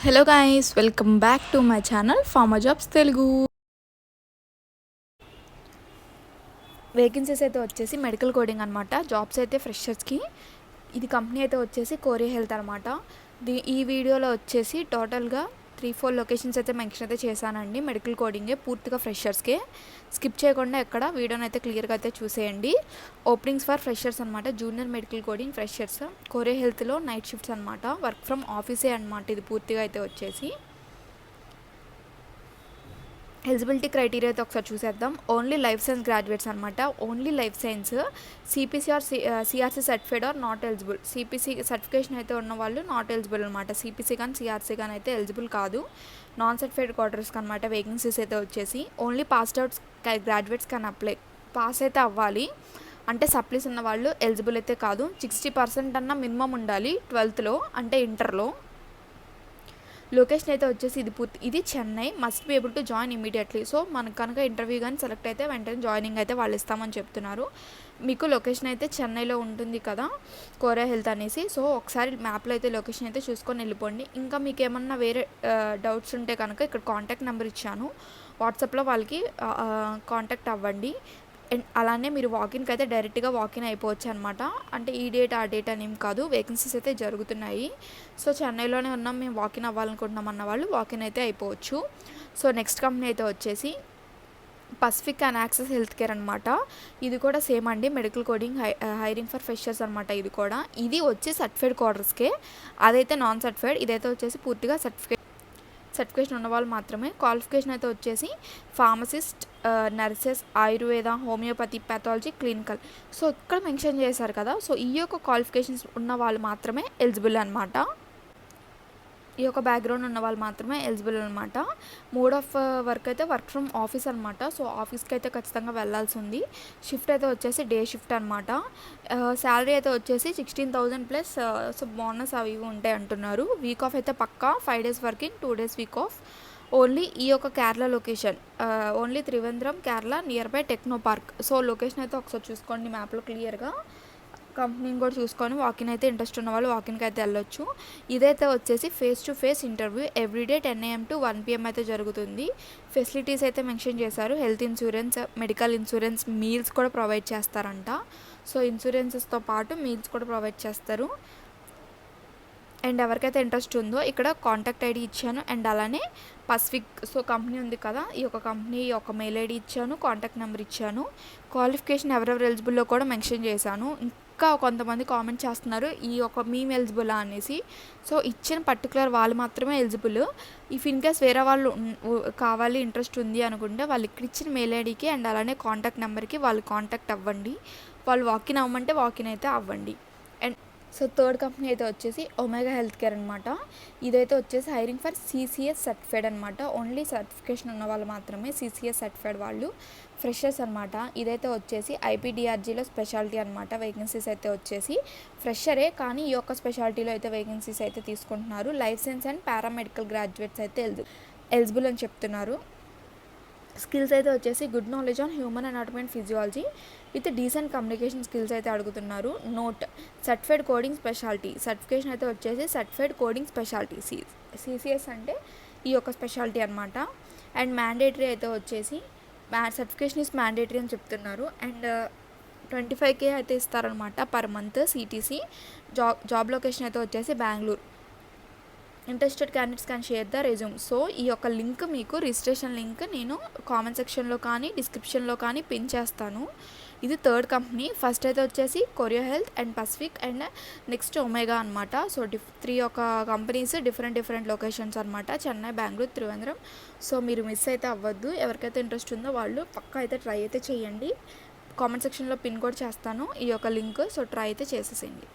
Hello guys, welcome back to my channel farmer jobs Telugu. Vacancies అయితే వచ్చేసి medical coding అనమాట. Jobs అయితే ఫ్రెషర్స్కి. ఇది కంపెనీ అయితే వచ్చేసి కోరియా హెల్త్ అనమాట. ఈ వీడియోలో వచ్చేసి టోటల్గా 3-4 లొకేషన్స్ అయితే మెన్షన్ అయితే చేశానండి. మెడికల్ కోడింగే పూర్తిగా ఫ్రెషర్స్కే. స్కిప్ చేయకుండా ఎక్కడ వీడియోని అయితే క్లియర్గా అయితే చూసేయండి. ఓపెనింగ్స్ ఫర్ ఫ్రెషర్స్ అనమాట. Junior medical coding freshers Corro హెల్త్లో నైట్ షిఫ్ట్స్ అనమాట. వర్క్ ఫ్రమ్ ఆఫీసే అనమాట. ఇది పూర్తిగా అయితే వచ్చేసి ఎలిజిబిలిటీ క్రైటీరియా అయితే ఒకసారి చూసేద్దాం. ఓన్లీ లైఫ్ సైన్స్ గ్రాడ్యుయేట్స్ అనమాట. Only life science CPC or CRC certified or not eligible. CPC certification అయితే ఉన్న వాళ్ళు నాట్ ఎలిజిబుల్ అనమాట. సిపిసి కానీ సిఆర్సీ కానీ అయితే ఎలిజిబుల్ కాదు. నాన్ సర్టిఫైడ్ క్వార్టర్స్కి అనమాట వేకెన్సీస్ అయితే వచ్చేసి. ఓన్లీ పాస్డ్ అవుట్స్ గ్రాడ్యుయేట్స్ కానీ అప్లై. పాస్ అయితే అవ్వాలి. అంటే సప్లీస్ ఉన్న వాళ్ళు ఎలిజిబుల్ అయితే కాదు. 60% అన్న మినిమం ఉండాలి 12th అంటే ఇంటర్లో. లొకేషన్ అయితే వచ్చేసి ఇది Chennai. Must be able to join immediately. So మనకు కనుక ఇంటర్వ్యూ కానీ సెలెక్ట్ అయితే వెంటనే జాయినింగ్ అయితే వాళ్ళు ఇస్తామని చెప్తున్నారు. మీకు లొకేషన్ అయితే చెన్నైలో ఉంటుంది కదా, కోరియా హెల్త్ అనేసి. సో ఒకసారి మ్యాప్లో అయితే లొకేషన్ అయితే చూసుకొని వెళ్ళిపోండి. ఇంకా మీకు ఏమన్నా వేరే డౌట్స్ ఉంటే కనుక ఇక్కడ కాంటాక్ట్ నెంబర్ ఇచ్చాను. వాట్సాప్లో వాళ్ళకి కాంటాక్ట్ అవ్వండి. అండ్ అలానే మీరు వాకిన్కి అయితే డైరెక్ట్గా వాకిన్ అయిపోవచ్చు అనమాట. అంటే ఈ డేట్ ఆ డేట్ అని ఏం కాదు, వేకెన్సీస్ అయితే జరుగుతున్నాయి. సో చెన్నైలోనే ఉన్నాం, మేము వాకిన్ అవ్వాలనుకుంటున్నాం అన్న వాళ్ళు వాకిన్ అయితే అయిపోవచ్చు. సో నెక్స్ట్ కంపెనీ అయితే వచ్చేసి Pacific and access health care అనమాట. ఇది కూడా సేమ్ అండి, medical coding hiring for freshers అనమాట. ఇది వచ్చి సర్టిఫైడ్ క్వార్టర్స్కే. అదైతే నాన్ సర్టిఫైడ్. ఇదైతే వచ్చేసి పూర్తిగా సర్టిఫికేషన్ ఉన్న వాళ్ళు మాత్రమే. క్వాలిఫికేషన్ అయితే వచ్చేసి pharmacist, nurses, Ayurveda, homeopathy, pathology, clinical. So ఇక్కడ మెన్షన్ చేశారు కదా, సో ఈ యొక్క క్వాలిఫికేషన్స్ ఉన్న వాళ్ళు మాత్రమే ఎలిజిబుల్ అనమాట. ఈ యొక్క బ్యాక్గ్రౌండ్ ఉన్న వాళ్ళు మాత్రమే ఎలిజిబుల్ అనమాట. మోడ్ ఆఫ్ వర్క్ అయితే వర్క్ ఫ్రమ్ ఆఫీస్ అనమాట. సో ఆఫీస్కి అయితే ఖచ్చితంగా వెళ్ళాల్సి ఉంది. షిఫ్ట్ అయితే వచ్చేసి డే షిఫ్ట్ అనమాట. శాలరీ అయితే వచ్చేసి 16,000 ప్లస్ సో బోనస్ అవి ఇవి ఉంటాయి అంటున్నారు. వీక్ ఆఫ్ అయితే పక్కా 5 days working, 2 days week off. Only ఈ యొక్క Kerala location, only Trivandrum Kerala near by techno park. So location అయితే ఒకసారి చూసుకోండి మ్యాప్లో క్లియర్గా. కంపెనీని కూడా చూసుకొని వాకిన్ అయితే ఇంట్రెస్ట్ ఉన్న వాళ్ళు వాకిన్కి అయితే వెళ్ళొచ్చు. ఇదైతే వచ్చేసి face to face interview. Everyday 10 AM to 1 PM అయితే జరుగుతుంది. ఫెసిలిటీస్ అయితే మెన్షన్ చేశారు. Health insurance, medical insurance, meals కూడా ప్రొవైడ్ చేస్తారంట. సో ఇన్సూరెన్సెస్తో పాటు మీల్స్ కూడా ప్రొవైడ్ చేస్తారు. అండ్ ఎవరికైతే ఇంట్రెస్ట్ ఉందో ఇక్కడ కాంటాక్ట్ ఐడి ఇచ్చాను. అండ్ అలానే పసిఫిక్ సో కంపెనీ ఉంది కదా, ఈ యొక్క కంపెనీ యొక్క మెయిల్ ఐడి ఇచ్చాను, కాంటాక్ట్ నెంబర్ ఇచ్చాను. క్వాలిఫికేషన్ ఎవరెవరు ఎలిజిబుల్లో కూడా మెన్షన్ చేశాను. ఇంకా కొంతమంది కామెంట్ చేస్తున్నారు ఈ యొక్క మేము ఎలిజిబులా అనేసి. సో ఇచ్చిన పర్టికులర్ వాళ్ళు మాత్రమే ఎలిజిబుల్. ఇఫ్ ఇన్ కేస్ వేరే వాళ్ళు కావాలి, ఇంట్రెస్ట్ ఉంది అనుకుంటే వాళ్ళు ఇక్కడ ఇచ్చిన మెయిల్ ఐడికి అండ్ అలానే కాంటాక్ట్ నెంబర్కి వాళ్ళు కాంటాక్ట్ అవ్వండి. వాళ్ళు వాకిన్ అవ్వమంటే వాకిన్ అయితే అవ్వండి. అండ్ సో థర్డ్ కంపెనీ అయితే వచ్చేసి ఒమేగా హెల్త్ కేర్ అనమాట. ఇదైతే వచ్చేసి హైరింగ్ ఫర్ సిసిఎస్ సర్టిఫైడ్ అనమాట. ఓన్లీ సర్టిఫికేషన్ ఉన్న వాళ్ళు మాత్రమే సిసిఎస్ సర్టిఫైడ్ వాళ్ళు ఫ్రెషర్స్ అనమాట. ఇదైతే వచ్చేసి ఐపీడిఆర్జీలో స్పెషాలిటీ అనమాట. వేకెన్సీస్ అయితే వచ్చేసి ఫ్రెషరే, కానీ ఈ యొక్క స్పెషాలిటీలో అయితే వేకెన్సీస్ అయితే తీసుకుంటున్నారు. Life science and paramedical graduates అయితే ఎలిజిబుల్ అని చెప్తున్నారు. స్కిల్స్ అయితే వచ్చేసి good knowledge on human anatomy and physiology with decent communication skills అయితే అడుగుతున్నారు. Note certified coding speciality. Certification అయితే వచ్చేసి సర్టిఫైడ్ కోడింగ్ స్పెషాలిటీ సిసిఎస్ అంటే ఈ యొక్క స్పెషాలిటీ అనమాట. అండ్ మ్యాండేటరీ అయితే వచ్చేసి సర్టిఫికేషన్ ఈజ్ మ్యాండేటరీ అని చెప్తున్నారు. అండ్ 25K అయితే ఇస్తారనమాట per month CTC. Job location అయితే వచ్చేసి Bengaluru. Interested candidates can share the resume. So ఈ యొక్క లింక్ మీకు రిజిస్ట్రేషన్ లింక్ నేను కామెంట్ సెక్షన్లో కానీ డిస్క్రిప్షన్లో కానీ పిన్ చేస్తాను. ఇది థర్డ్ కంపెనీ. ఫస్ట్ అయితే వచ్చేసి Corro health and Pacific and next Omega అనమాట. సో 3 యొక్క కంపెనీస్ డిఫరెంట్ లొకేషన్స్ అనమాట. చెన్నై, బెంగళూరు, త్రివేంద్రం. సో మీరు మిస్ అయితే అవ్వద్దు. ఎవరికైతే ఇంట్రెస్ట్ ఉందో వాళ్ళు పక్కా అయితే ట్రై అయితే చేయండి. కామెంట్ సెక్షన్లో పిన్ కూడా చేస్తాను ఈ యొక్క లింక్. సో ట్రై అయితే చేసేసేయండి.